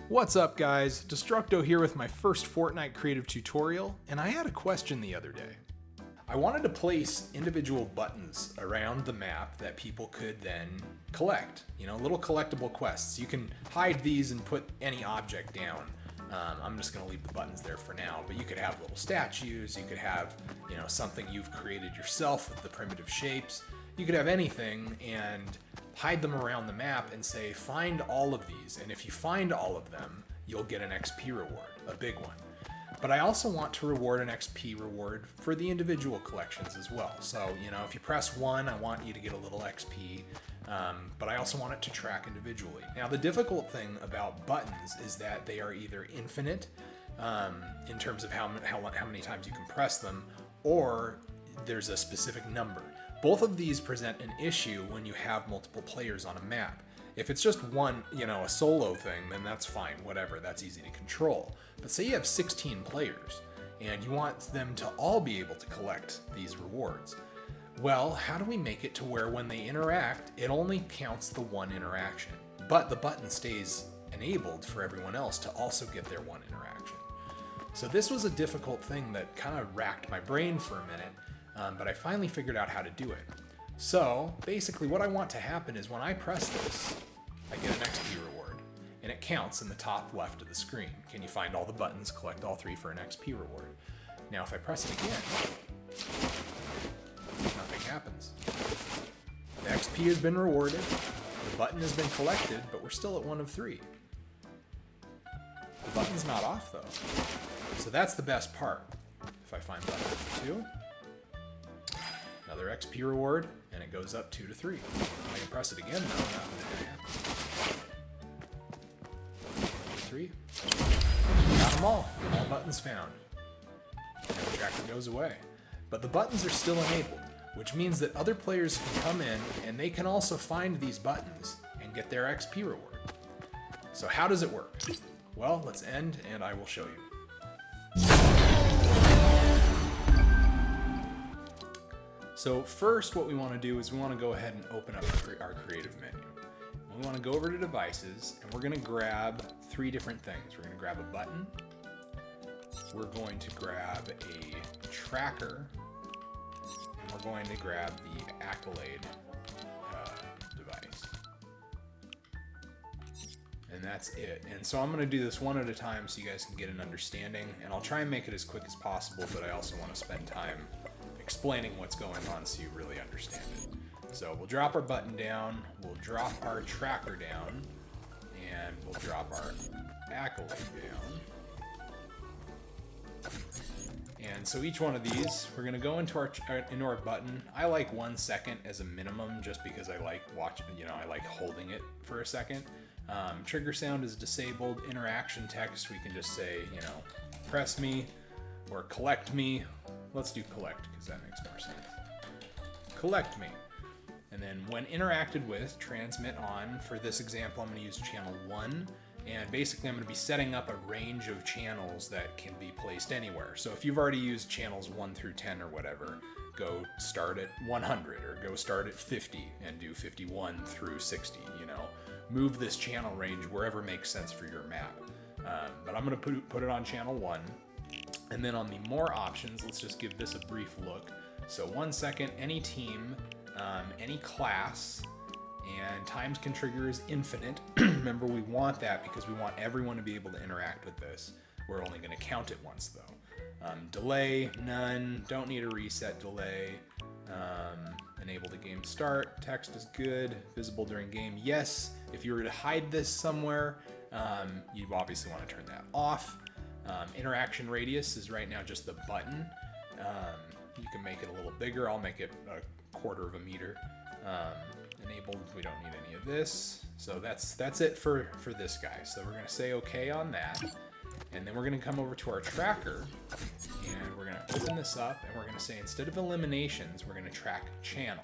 What's up guys, Destructo here with my first Fortnite Creative tutorial, and I had a question the other day. I wanted to place individual buttons around the map that people could then collect, little collectible quests. You can hide these and put any object down. I'm just gonna leave the buttons there for now, but you could have little statues, you could have, something you've created yourself with the primitive shapes. You could have anything and hide them around the map and say, find all of these. And if you find all of them, you'll get an XP reward, a big one. But I also want to reward an XP reward for the individual collections as well. So, if you press 1, I want you to get a little XP, but I also want it to track individually. Now, the difficult thing about buttons is that they are either infinite in terms of how many times you can press them, or there's a specific number. Both of these present an issue when you have multiple players on a map. If it's just one, a solo thing, then that's fine, whatever, that's easy to control. But say you have 16 players and you want them to all be able to collect these rewards. Well, how do we make it to where when they interact, it only counts the one interaction, but the button stays enabled for everyone else to also get their one interaction? So this was a difficult thing that kind of racked my brain for a minute. But I finally figured out how to do it. So basically what I want to happen is when I press this, I get an XP reward, and it counts in the top left of the screen. Can you find all the buttons, collect all 3 for an XP reward? Now if I press it again, nothing happens. The XP has been rewarded, the button has been collected, but we're still at 1 of 3. The button's not off though. So that's the best part. If I find button number 2, another XP reward, and it goes up 2 to 3. I can press it again, though, nothing's gonna happen. 3. Got them all buttons found. And the tracker goes away. But the buttons are still enabled, which means that other players can come in and they can also find these buttons and get their XP reward. So how does it work? Well, let's end and I will show you. So first what we want to do is we want to go ahead and open up our creative menu. We want to go over to devices and we're going to grab 3 different things. We're going to grab a button, we're going to grab a tracker, and we're going to grab the accolade device. And that's it. And so I'm going to do this one at a time so you guys can get an understanding, and I'll try and make it as quick as possible, but I also want to spend time explaining what's going on so you really understand it. So we'll drop our button down, we'll drop our tracker down, and we'll drop our accolade down. And so each one of these, we're gonna go into our button. I like 1 second as a minimum just because I like I like holding it for a second. Trigger sound is disabled. Interaction text, we can just say, press me or collect me. Let's do collect because that makes more sense. Collect me. And then when interacted with, transmit on. For this example, I'm going to use channel 1. And basically I'm going to be setting up a range of channels that can be placed anywhere. So if you've already used channels 1 through 10 or whatever, go start at 100 or go start at 50 and do 51 through 60, Move this channel range wherever makes sense for your map. But I'm going to put it on channel 1. And then on the more options, let's just give this a brief look. So 1 second, any team, any class, and times can trigger is infinite. Remember, we want that because we want everyone to be able to interact with this. We're only going to count it once though. Delay, none, don't need a reset delay. Enable the game start, text is good, visible during game, yes. If you were to hide this somewhere, you obviously want to turn that off. Interaction radius is right now just the button. You can make it a little bigger. I'll make it 1/4 of a meter. Enabled, we don't need any of this. So that's it for this guy. So we're gonna say okay on that. And then we're gonna come over to our tracker and we're gonna open this up and we're gonna say instead of eliminations, we're gonna track channel.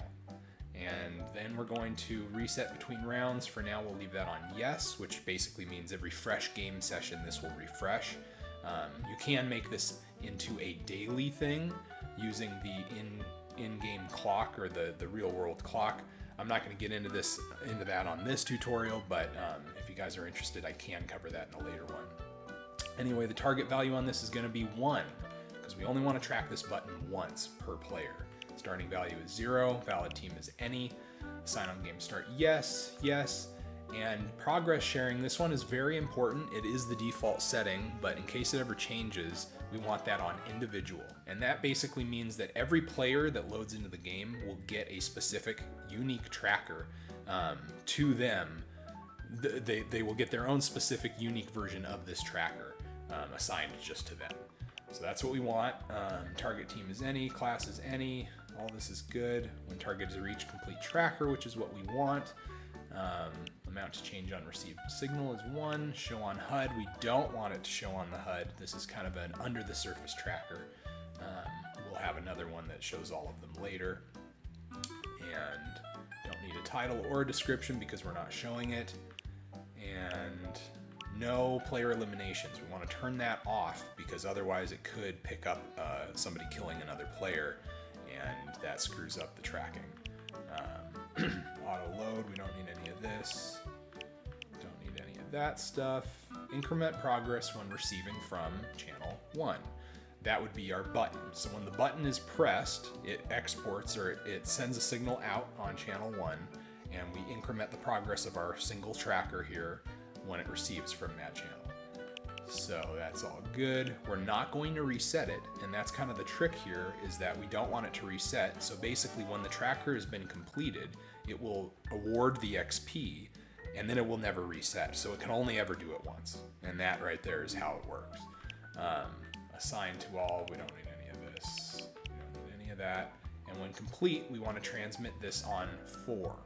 And then we're going to reset between rounds. For now, we'll leave that on yes, which basically means every fresh game session, this will refresh. You can make this into a daily thing using the in-game clock or the real world clock. I'm not going to get into that on this tutorial, but if you guys are interested, I can cover that in a later one. Anyway, the target value on this is going to be 1, because we only want to track this button once per player. Starting value is 0, valid team is any, assign on game start yes, yes, and progress sharing, this one is very important. It is the default setting, but in case it ever changes, we want that on individual. And that basically means that every player that loads into the game will get a specific unique tracker to them. They will get their own specific unique version of this tracker assigned just to them. So that's what we want. Target team is any, class is any, all this is good. When target is reached, complete tracker, which is what we want. Amount to change on received signal is 1. Show on HUD, we don't want it to show on the HUD. This is kind of an under the surface tracker. We'll have another one that shows all of them later. And don't need a title or a description because we're not showing it. And no player eliminations. We want to turn that off because otherwise it could pick up somebody killing another player, and that screws up the tracking. Auto load, we don't need any of this. Don't need any of that stuff. Increment progress when receiving from channel 1. That would be our button. So when the button is pressed, it exports or it sends a signal out on channel 1, and we increment the progress of our single tracker here when it receives from that channel. So that's all good. We're not going to reset it, and that's kind of the trick here, is that we don't want it to reset. So basically when the tracker has been completed, it will award the XP, and then it will never reset. So it can only ever do it once. And that right there is how it works. Assign to all, we don't need any of this. We don't need any of that. And when complete, we want to transmit this on 4.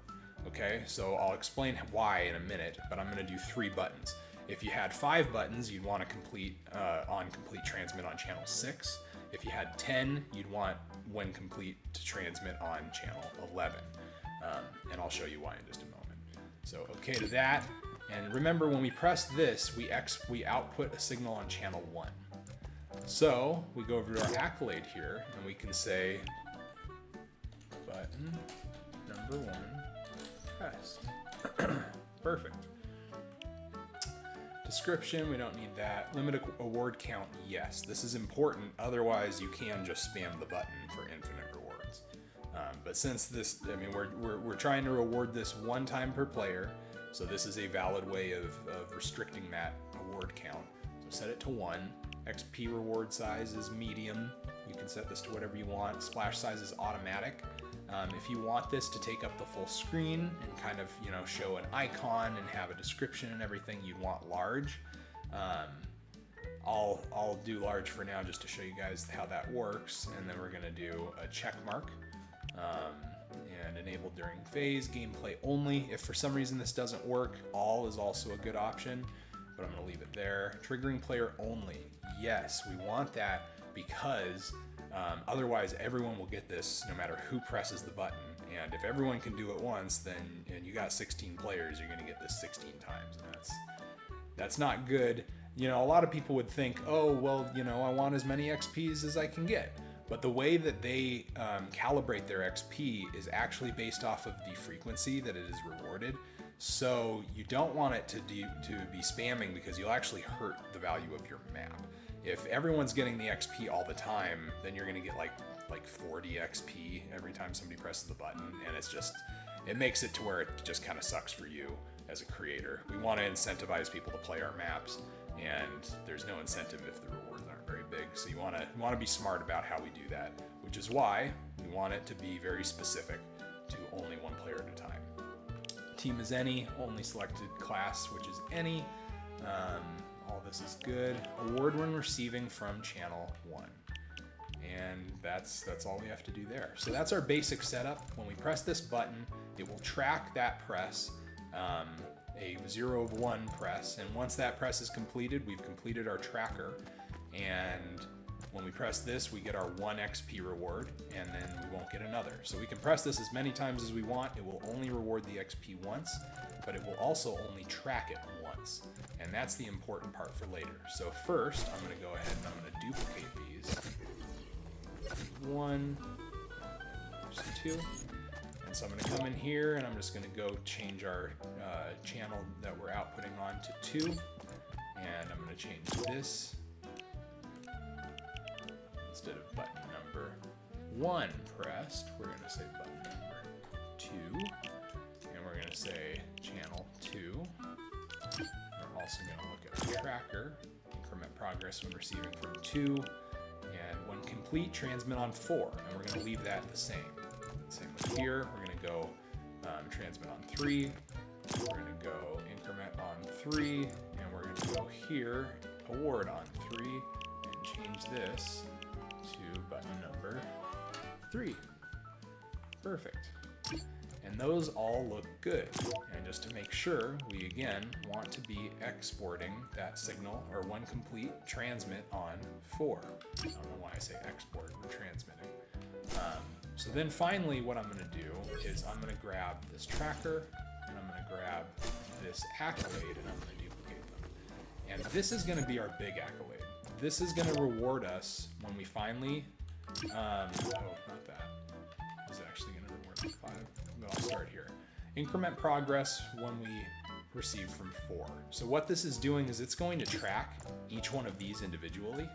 Okay, so I'll explain why in a minute, but I'm going to do 3 buttons. If you had 5 buttons, you'd want to complete transmit on channel 6. If you had 10, you'd want when complete to transmit on channel 11. And I'll show you why in just a moment. So okay to that. And remember, when we press this, we output a signal on channel 1. So we go over to our accolade here, and we can say button number 1 pressed. Perfect. Description, we don't need that. Limit award count, yes. This is important, otherwise you can just spam the button for infinite rewards. But since this, I mean, we're trying to reward this 1 time per player, so this is a valid way of restricting that award count. So set it to 1. XP reward size is medium. You can set this to whatever you want. Splash size is automatic. If you want this to take up the full screen and kind of, you know, show an icon and have a description and everything, you'd want large. I'll do large for now just to show you guys how that works, and then we're gonna do a check mark and enable during phase, gameplay only. If for some reason this doesn't work, all is also a good option, but I'm gonna leave it there. Triggering player only, yes, we want that because otherwise everyone will get this no matter who presses the button. And if everyone can do it once, then and you got 16 players, you're gonna get this 16 times, and that's not good. You know, a lot of people would think, oh, well, you know, I want as many XPs as I can get. But the way that they calibrate their XP is actually based off of the frequency that it is rewarded. So you don't want it to be spamming, because you'll actually hurt the value of your map. If everyone's getting the XP all the time, then you're gonna get like 40 XP every time somebody presses the button, and it makes it to where it just kind of sucks for you as a creator. We want to incentivize people to play our maps, and there's no incentive if the rewards aren't very big. So you want to be smart about how we do that, which is why we want it to be very specific to only 1 player at a time. Team is any, only selected class, which is any. All this is good. Award when receiving from channel 1. And that's all we have to do there. So that's our basic setup. When we press this button, it will track that press, a 0 of 1 press. And once that press is completed, we've completed our tracker. And when we press this, we get our 1 XP reward, and then we won't get another. So we can press this as many times as we want. It will only reward the XP once, but it will also only track it once. And that's the important part for later. So first, I'm gonna go ahead and I'm gonna duplicate these. 1, 2, And so I'm going to come in here and I'm just going to go change our channel that we're outputting on to 2. And I'm going to change this. Instead of button number 1 pressed, we're going to say button number 2. And we're going to say channel 2. We're also going to look at our tracker, increment progress when receiving from 2. And when complete, transmit on 4. And we're going to leave that the same. Same with here. We're going to go transmit on 3. We're going to go increment on 3. And we're going to go here, award on 3. And change this to button number 3. Perfect. And those all look good. And just to make sure, we again want to be exporting that signal, or when complete, transmit on 4. I don't know why I say export, we're transmitting. So then finally what I'm going to do is I'm going to grab this tracker, and I'm going to grab this accolade, and I'm going to duplicate them. And this is going to be our big accolade. This is going to reward us when we finally, oh, not that. This is actually going to reward us 5, but I'll start here. Increment progress when we receive from 4. So what this is doing is it's going to track each one of these individually.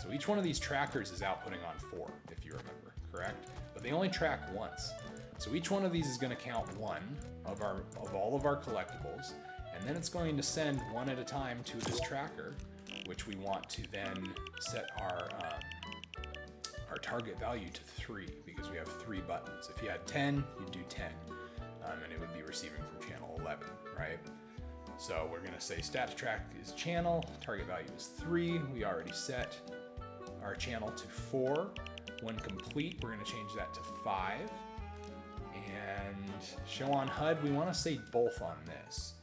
So each one of these trackers is outputting on 4, if you remember, correct? But they only track once. So each one of these is going to count 1 of all of our collectibles, and then it's going to send 1 at a time to this tracker, which we want to then set our target value to 3, because we have 3 buttons. If you had 10, you'd do 10, and it would be receiving from channel 11, right? So we're going to say stat track is channel, target value is 3. We already set our channel to 4. When complete, we're going to change that to 5. And show on HUD, we want to say both on this,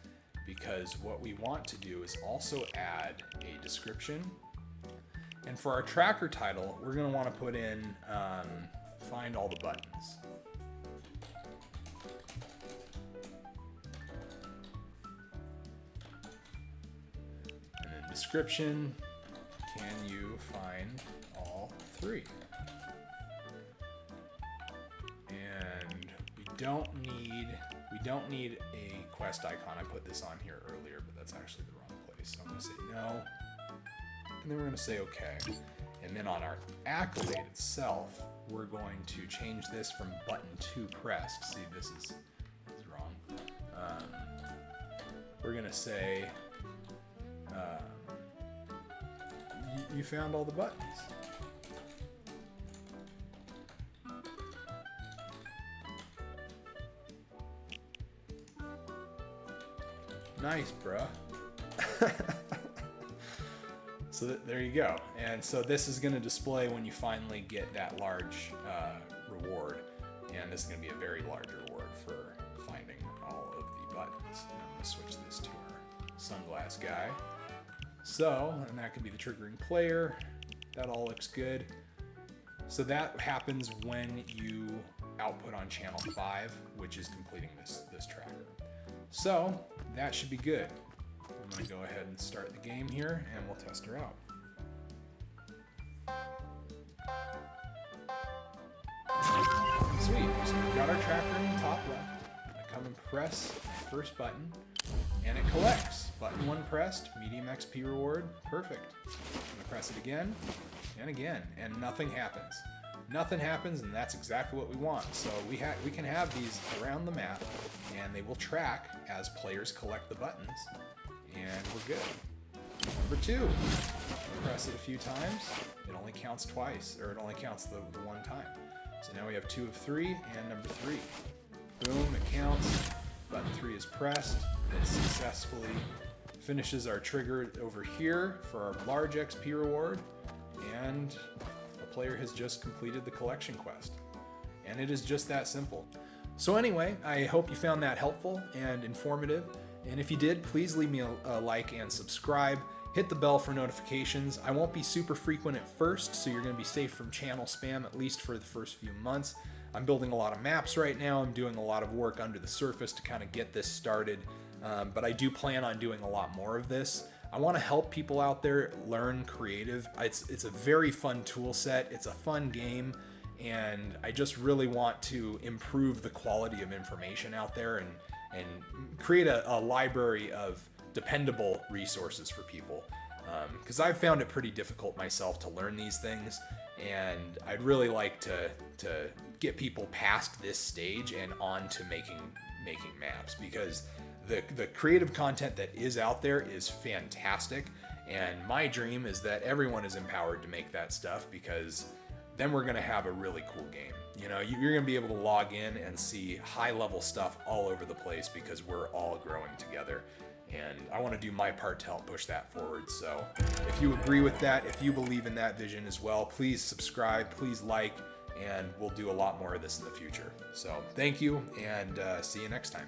because what we want to do is also add a description. And for our tracker title, we're going to want to put in find all the buttons. And then description, can you find all 3? And we don't need a quest icon. I put this on here earlier, but that's actually the wrong place. So I'm going to say no. And then we're going to say okay. And then on our accolade itself, we're going to change this from button 2 pressed. See, this is wrong. We're going to say you found all the buttons. Nice, bruh. So there you go. And so this is going to display when you finally get that large reward. And this is going to be a very large reward for finding all of the buttons. And I'm going to switch this to our sunglass guy. So, and that could be the triggering player. That all looks good. So that happens when you output on channel 5, which is completing this tracker. So that should be good. I'm going to go ahead and start the game here, and we'll test her out. Sweet, so we've got our tracker in the top left. I come and press the first button, and it collects. Button 1 pressed, medium XP reward, perfect. I'm going to press it again, and nothing happens. Nothing happens, and that's exactly what we want. So we can have these around the map, and they will track as players collect the buttons, and we're good. Number 2, press it a few times, it only counts twice, or it only counts the 1 time. So now we have 2 of 3, and number 3. Boom, it counts. Button 3 is pressed. It successfully finishes our trigger over here for our large XP reward, and the player has just completed the collection quest. And it is just that simple. So anyway, I hope you found that helpful and informative. And if you did, please leave me a like and subscribe. Hit the bell for notifications. I won't be super frequent at first, so you're going to be safe from channel spam, at least for the first few months. I'm building a lot of maps right now. I'm doing a lot of work under the surface to kind of get this started. But I do plan on doing a lot more of this. I want to help people out there learn creative. It's a very fun tool set. It's a fun game. and I just really want to improve the quality of information out there and create a library of dependable resources for people. Because I've found it pretty difficult myself to learn these things, and I'd really like to get people past this stage and on to making maps, because the creative content that is out there is fantastic, and my dream is that everyone is empowered to make that stuff, because then we're going to have a really cool game. You know, you're going to be able to log in and see high level stuff all over the place because we're all growing together. And I want to do my part to help push that forward. So if you agree with that, if you believe in that vision as well, please subscribe, please like, and we'll do a lot more of this in the future. So thank you, and see you next time.